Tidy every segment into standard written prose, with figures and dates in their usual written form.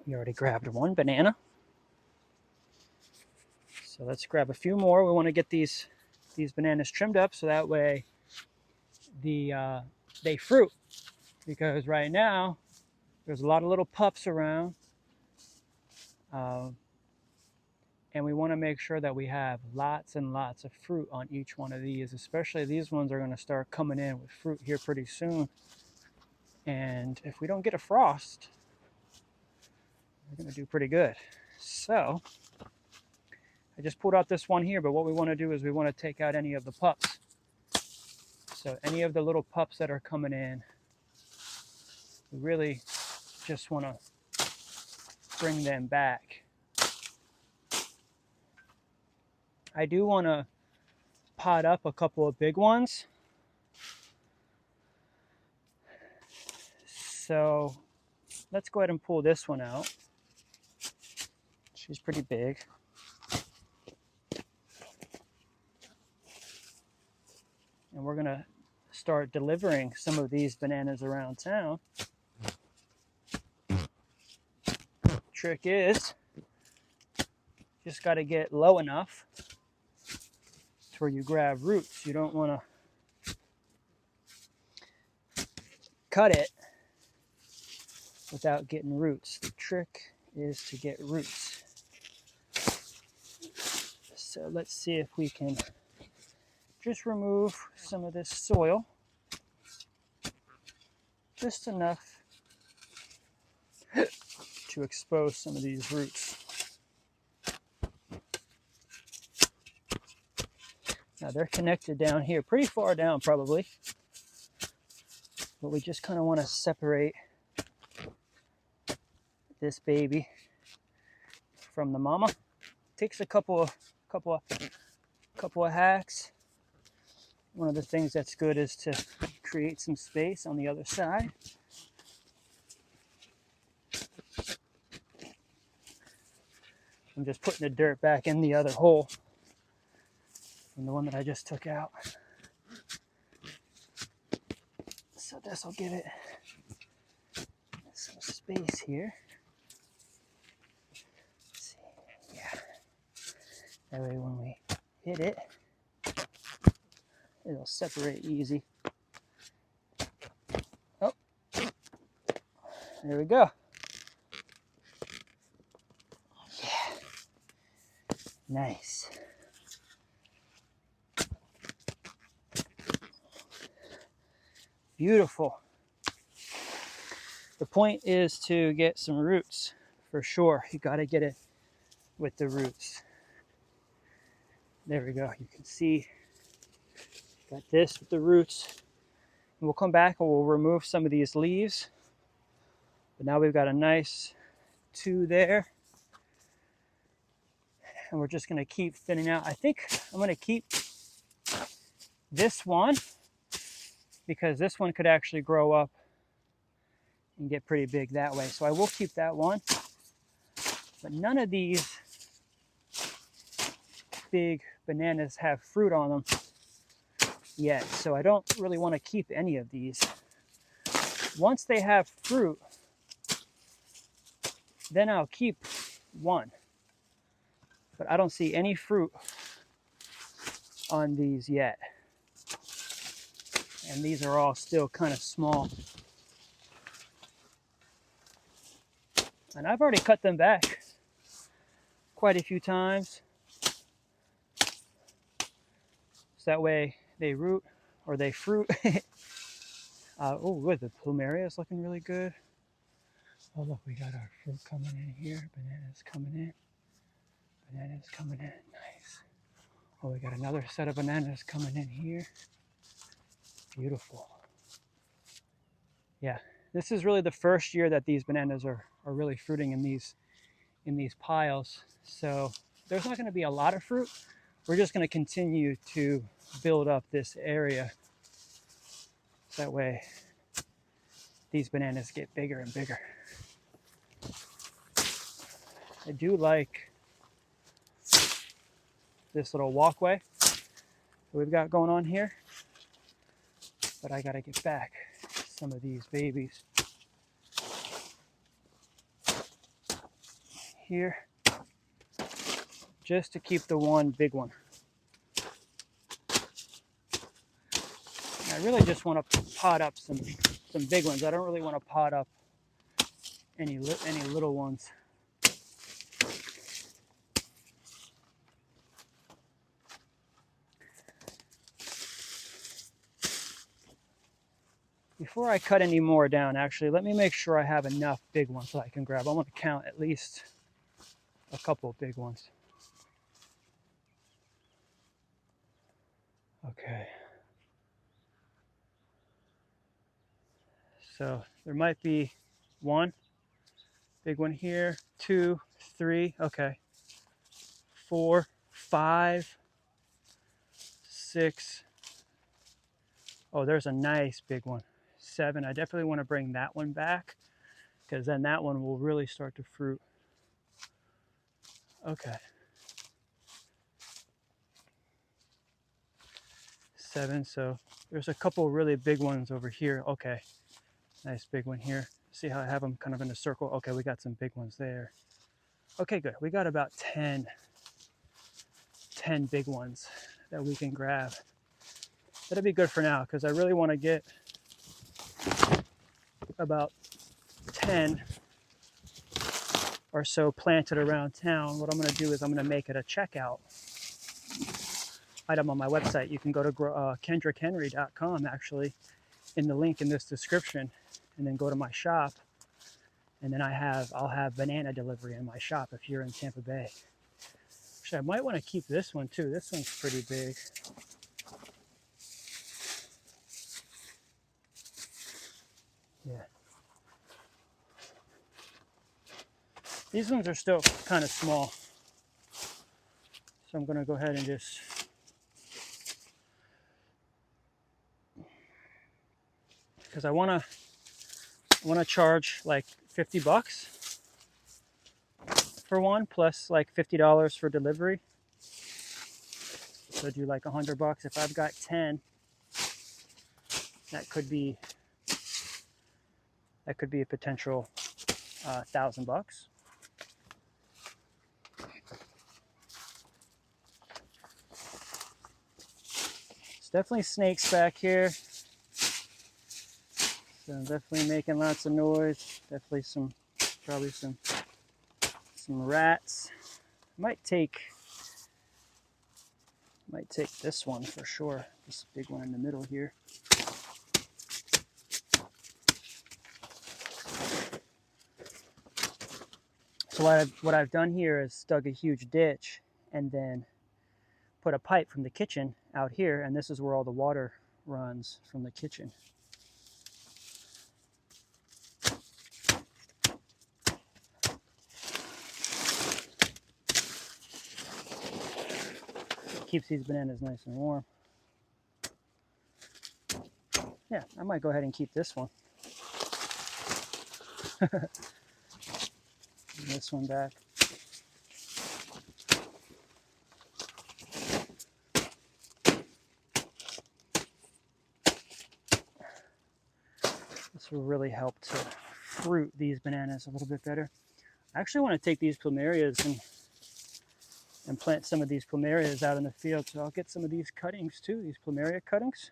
We already grabbed one banana. So let's grab a few more. We want to get these bananas trimmed up so that way they fruit. Because right now there's a lot of little pups around. And we want to make sure that we have lots and lots of fruit on each one of these, especially these ones are going to start coming in with fruit here pretty soon. And if we don't get a frost, we're going to do pretty good. So I just pulled out this one here, but what we want to do is we want to take out any of the pups. So any of the little pups that are coming in, we really just want to bring them back. I do want to pot up a couple of big ones. So let's go ahead and pull this one out. She's pretty big. And we're going to start delivering some of these bananas around town. Trick is, just got to get low enough to where you grab roots. You don't want to cut it without getting roots. The trick is to get roots. So let's see if we can just remove some of this soil, just enough to expose some of these roots. Now they're connected down here, pretty far down probably, but we just kind of want to separate this baby from the mama. Takes a couple of hacks. One of the things that's good is to create some space on the other side. I'm just putting the dirt back in the other hole from the one that I just took out. So this will give it some space here. Let's see. Yeah. That way when we hit it, it'll separate easy. Oh, there we go. Yeah. Nice. Beautiful. The point is to get some roots for sure. You got to get it with the roots. There we go. You can see got this with the roots. And we'll come back and we'll remove some of these leaves. But now we've got a nice 2 there. And we're just going to keep thinning out. I think I'm going to keep this one because this one could actually grow up and get pretty big that way. So I will keep that one. But none of these big bananas have fruit on them yet. So I don't really want to keep any of these. Once they have fruit, then I'll keep one. But I don't see any fruit on these yet. And these are all still kind of small. And I've already cut them back quite a few times. So that way they root or they fruit. Oh, good. The plumeria is looking really good. Oh, look, we got our fruit coming in here. Bananas coming in. Bananas coming in. Nice. Oh, we got another set of bananas coming in here. Beautiful. Yeah, this is really the first year that these bananas are really fruiting in these piles. So there's not going to be a lot of fruit. We're just going to continue to build up this area. That way these bananas get bigger and bigger. I do like this little walkway that we've got going on here, but I got to get back some of these babies. here, just to keep the one big one. I really just want to pot up some big ones. I don't really want to pot up any little ones. Before I cut any more down, actually, let me make sure I have enough big ones so I can grab. I want to count at least a couple of big ones. Okay. So there might be one big one here, 2, 3, okay, 4, 5, 6. Oh, there's a nice big one. 7. I definitely want to bring that one back because then that one will really start to fruit. Okay. 7. So there's a couple really big ones over here. Okay. Nice big one here. See how I have them kind of in a circle? Okay, we got some big ones there. Okay, good. We got about 10 big ones that we can grab. That'll be good for now because I really want to get about 10 or so planted around town. What I'm going to do is I'm going to make it a checkout item on my website. You can go to KendrickHenry.com actually in the link in this description, and then go to my shop, and then I'll have banana delivery in my shop if you're in Tampa Bay. Actually, I might want to keep this one too. This one's pretty big. Yeah. These ones are still kind of small. So I'm going to go ahead and just because I want to charge like $50 for one, plus like $50 for delivery. So do like $100. If I've got 10, that could be a potential $1,000. It's definitely snakes back here. So I'm definitely making lots of noise. Definitely probably some rats. Might take this one for sure. This big one in the middle here. So what I've done here is dug a huge ditch and then put a pipe from the kitchen out here, and this is where all the water runs from the kitchen. Keeps these bananas nice and warm. Yeah, I might go ahead and keep this one. This one back. This will really help to fruit these bananas a little bit better. I actually want to take these plumerias and plant some of these plumerias out in the field, so I'll get some of these cuttings too, these plumeria cuttings.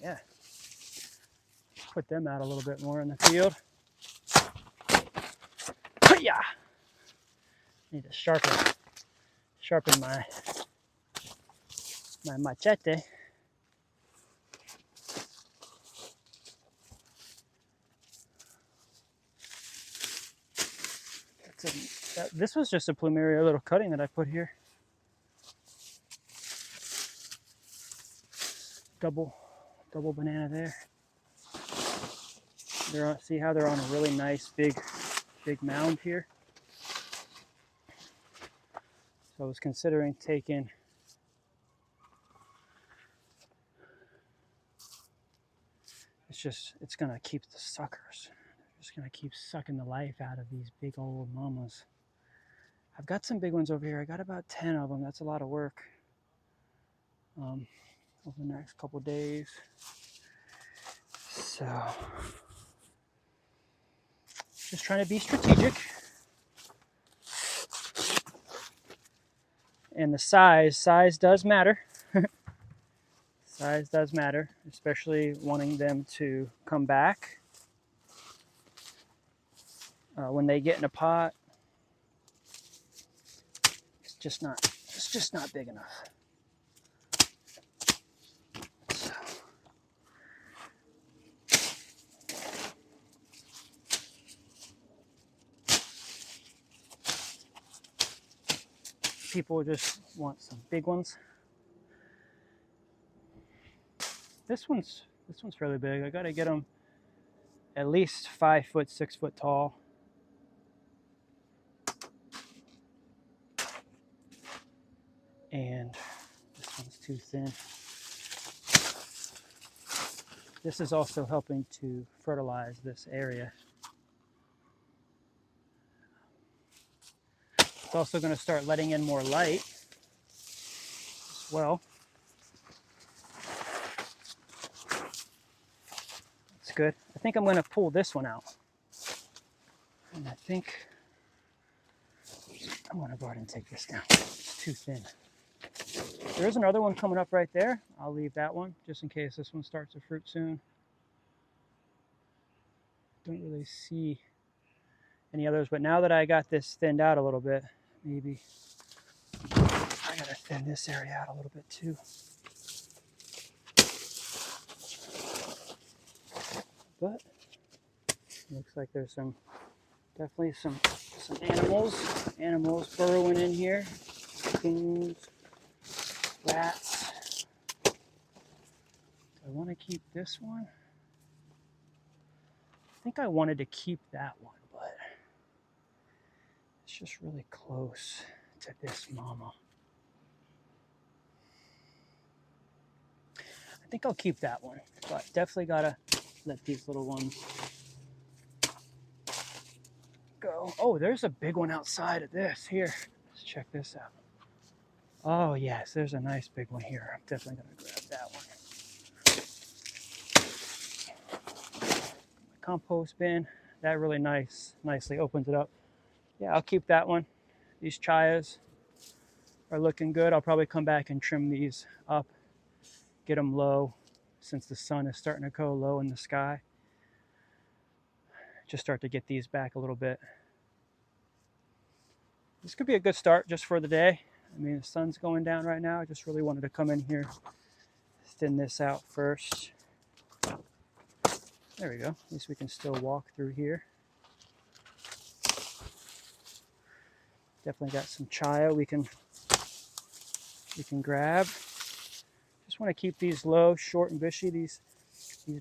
Yeah. Put them out a little bit more in the field. Yeah. Need to sharpen my machete. This was just a plumeria little cutting that I put here. Double banana there. See how they're on a really nice big mound here. So I was considering taking it's gonna keep the suckers. They're just gonna keep sucking the life out of these big old mamas. I've got some big ones over here. I got about 10 of them. That's a lot of work. Over the next couple days. So Just trying to be strategic. And the size does matter. Size does matter, especially wanting them to come back. When they get in a pot, it's just not big enough. So. People just want some big ones. This one's fairly big. I gotta get them at least 5 foot, 6 foot tall. And this one's too thin. This is also helping to fertilize this area. It's also going to start letting in more light as well. That's good. I think I'm going to pull this one out. And I think I'm going to go ahead and take this down. It's too thin. There is another one coming up right there. I'll leave that one just in case this one starts to fruit soon. Don't really see any others, but now that I got this thinned out a little bit, maybe I gotta thin this area out a little bit too. But looks like there's definitely some animals burrowing in here. Coons, rats. Do I want to keep this one? I think I wanted to keep that one, but it's just really close to this mama. I think I'll keep that one, but definitely gotta let these little ones go. Oh, there's a big one outside of this. Here, let's check this out. Oh yes, there's a nice big one here. I'm definitely gonna grab that one. My compost bin, that really nicely opens it up. Yeah, I'll keep that one. These chias are looking good. I'll probably come back and trim these up, get them low, since the sun is starting to go low in the sky. Just start to get these back a little bit. This could be a good start just for the day. I mean, the sun's going down right now. I just really wanted to come in here, thin this out first. There we go. At least we can still walk through here. Definitely got some chia we can grab. Just want to keep these low, short and bushy. These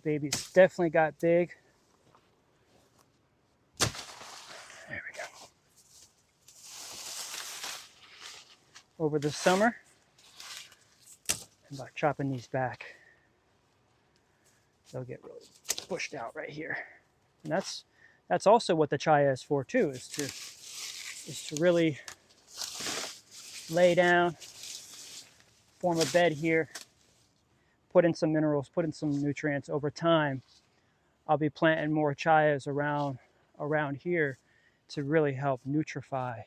babies definitely got big. There we go. Over the summer, I'm about chopping these back. They'll get really bushed out right here. And that's also what the chia is for too, is to really lay down, form a bed here, put in some minerals, put in some nutrients. Over time, I'll be planting more chias around here to really help nutrify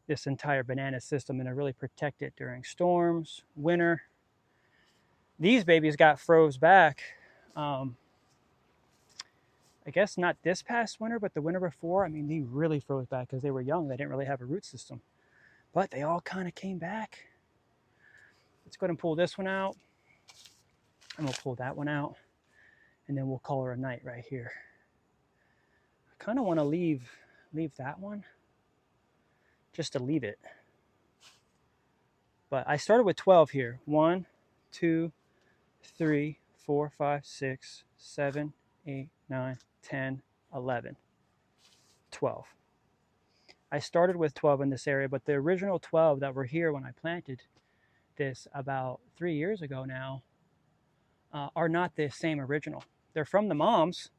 this entire banana system and to really protect it during storms, winter. These babies got froze back. I guess not this past winter, but the winter before. I mean, they really froze back because they were young. They didn't really have a root system, but they all kind of came back. Let's go ahead and pull this one out, and we'll pull that one out, and then we'll call her a night right here. I kind of want to leave that one just to leave it. But I started with 12 here. 1, 2, 3, 4, 5, 6, 7, 8, 9, 10, 11, 12. I started with 12 in this area, but the original 12 that were here when I planted this about 3 years ago now are not the same original. They're from the moms.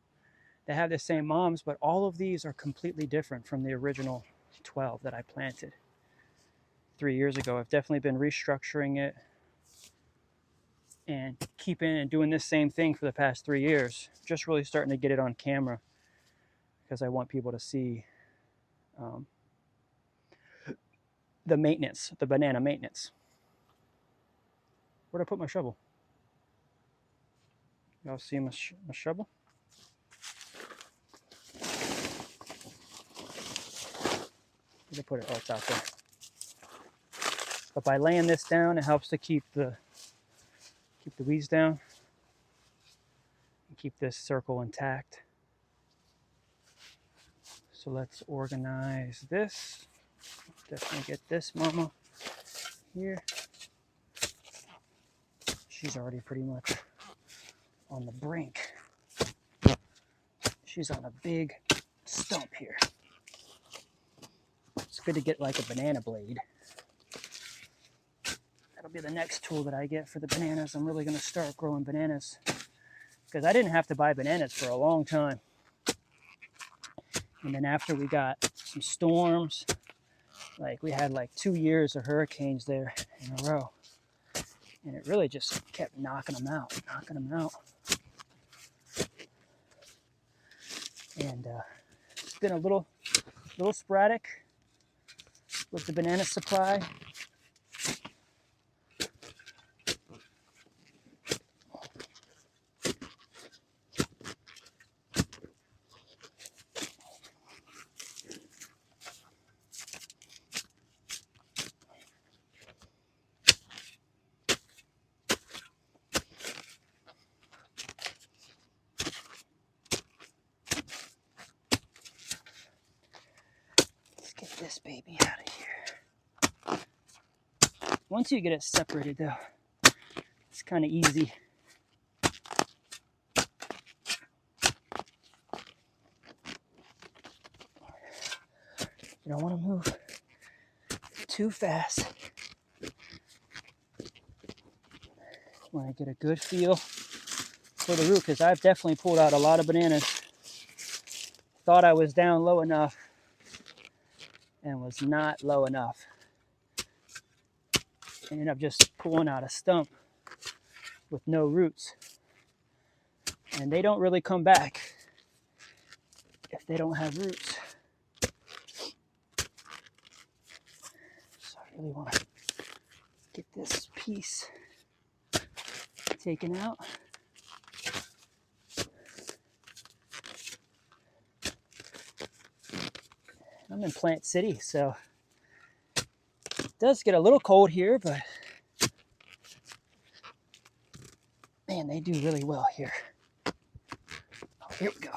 They have the same moms, but all of these are completely different from the original 12 that I planted 3 years ago. I've definitely been restructuring it and keeping and doing this same thing for the past 3 years. Just really starting to get it on camera. because I want people to see the maintenance, the banana maintenance. Where'd I put my shovel? Y'all see my shovel? Where'd I put it? Oh, it's out there. But by laying this down, it helps to keep the weeds down and keep this circle intact. So let's organize this. Definitely get this mama here. She's already pretty much on the brink. She's on a big stump here. It's good to get like a banana blade. That'll be the next tool that I get for the bananas. I'm really going to start growing bananas because I didn't have to buy bananas for a long time. And then after we got some storms, like we had like 2 years of hurricanes there in a row. And it really just kept knocking them out. And it's been a little sporadic with the banana supply. Get this baby out of here. Once you get it separated though, it's kind of easy. You don't want to move too fast. When I get a good feel for the root, because I've definitely pulled out a lot of bananas. Thought I was down low enough and was not low enough. Ended up just pulling out a stump with no roots. And they don't really come back if they don't have roots. So I really want to get this piece taken out. I'm in Plant City, so it does get a little cold here, but man, they do really well here. Oh, here we go.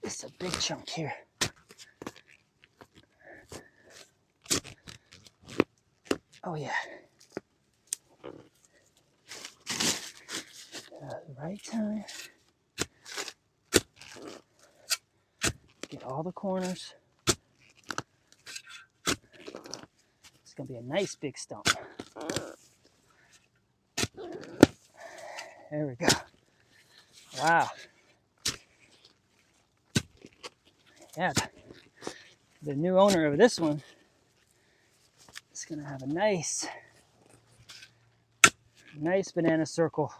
It's a big chunk here. Oh yeah. The right time. Get all the corners. It's gonna be a nice big stump. There we go. Wow. Yeah, the new owner of this one is gonna have a nice banana circle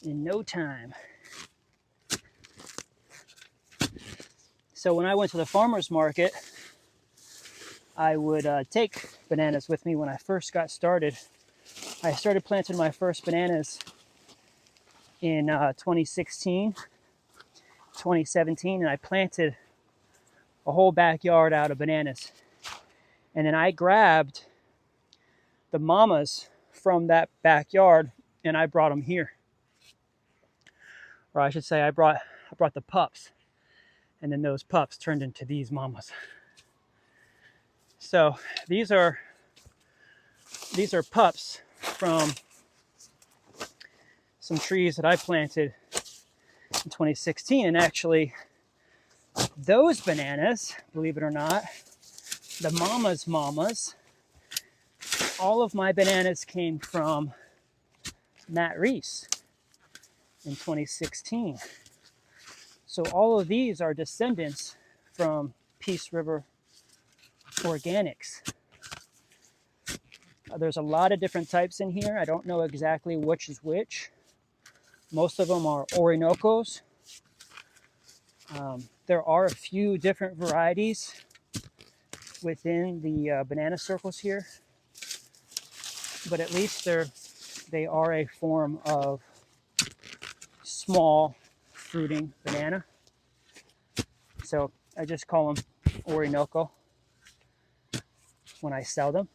in no time. So when I went to the farmer's market, I would take bananas with me when I first got started. I started planting my first bananas in 2016, 2017, and I planted a whole backyard out of bananas. And then I grabbed the mamas from that backyard and I brought them here. Or I should say I brought the pups. And then those pups turned into these mamas. So these are pups from some trees that I planted in 2016. And actually, those bananas, believe it or not, the mamas, all of my bananas came from Matt Reese in 2016. So all of these are descendants from Peace River Organics. There's a lot of different types in here. I don't know exactly which is which. Most of them are Orinocos. There are a few different varieties within the banana circles here, but at least they are a form of small fruiting banana. So I just call them Orinoco when I sell them.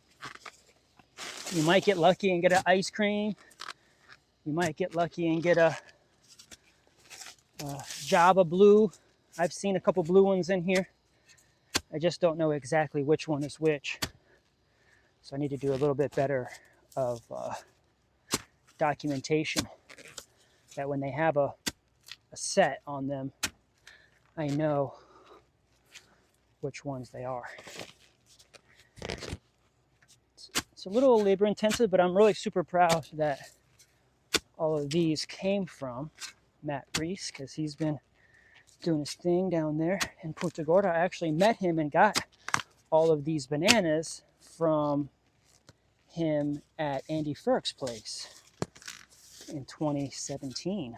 You might get lucky and get an ice cream. You might get lucky and get a Java Blue. I've seen a couple blue ones in here. I just don't know exactly which one is which. So I need to do a little bit better of documentation, that when they have a set on them, I know which ones they are. It's a little labor intensive, but I'm really super proud that all of these came from Matt Reese, because he's been doing his thing down there in Punta Gorda. I actually met him and got all of these bananas from him at Andy Ferk's place in 2017.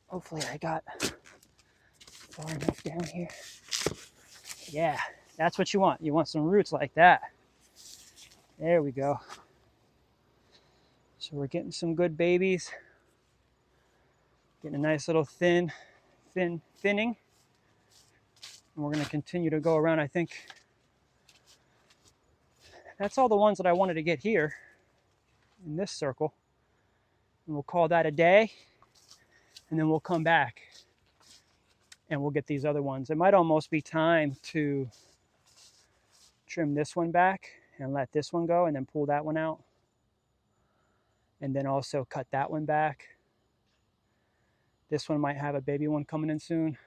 Hopefully I got far enough down here. Yeah, that's what you want. You want some roots like that. There we go. So we're getting some good babies. Getting a nice little thinning. And we're going to continue to go around. I think that's all the ones that I wanted to get here in this circle. And we'll call that a day. And then we'll come back and we'll get these other ones. It might almost be time to trim this one back and let this one go, and then pull that one out. And then also cut that one back. This one might have a baby one coming in soon.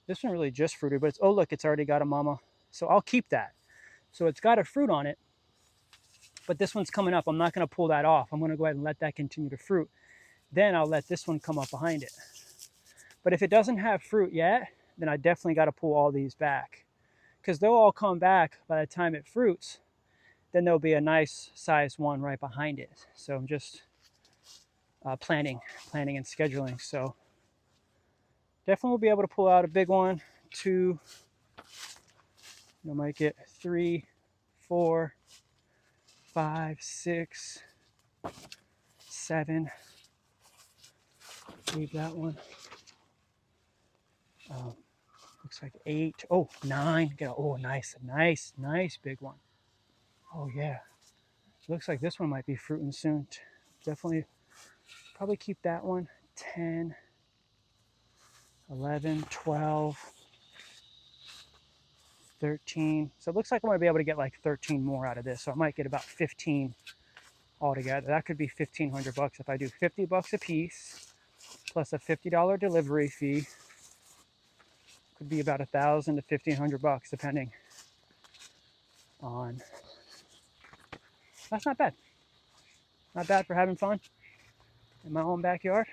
This one really just fruited, but oh look, it's already got a mama. So I'll keep that. So it's got a fruit on it, but this one's coming up. I'm not going to pull that off. I'm going to go ahead and let that continue to fruit. Then I'll let this one come up behind it. But if it doesn't have fruit yet, then I definitely got to pull all these back, because they'll all come back by the time it fruits. Then there'll be a nice size one right behind it. So I'm just planning and scheduling. So definitely we'll be able to pull out a big one, 2, I might get 3, 4, 5, 6, 7. Leave that one. Looks like 8. Oh, 9. Get a, oh, nice big one. Oh yeah. Looks like this one might be fruiting soon. Definitely, probably keep that one. 10, 11, 12, 13. So it looks like I'm going to be able to get like 13 more out of this. So I might get about 15 altogether. That could be $1,500 if I do $50 a piece plus a $50 delivery fee. Could be about $1,000 to $1,500 depending on. That's not bad. Not bad for having fun in my own backyard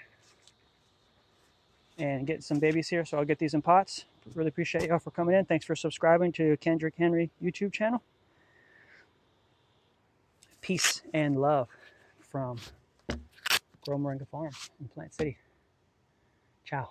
and getting some babies here. So I'll get these in pots. Really appreciate y'all for coming in. Thanks for subscribing to Kendrick Henry YouTube channel. Peace and love from Grow Moringa Farm in Plant City. Ciao.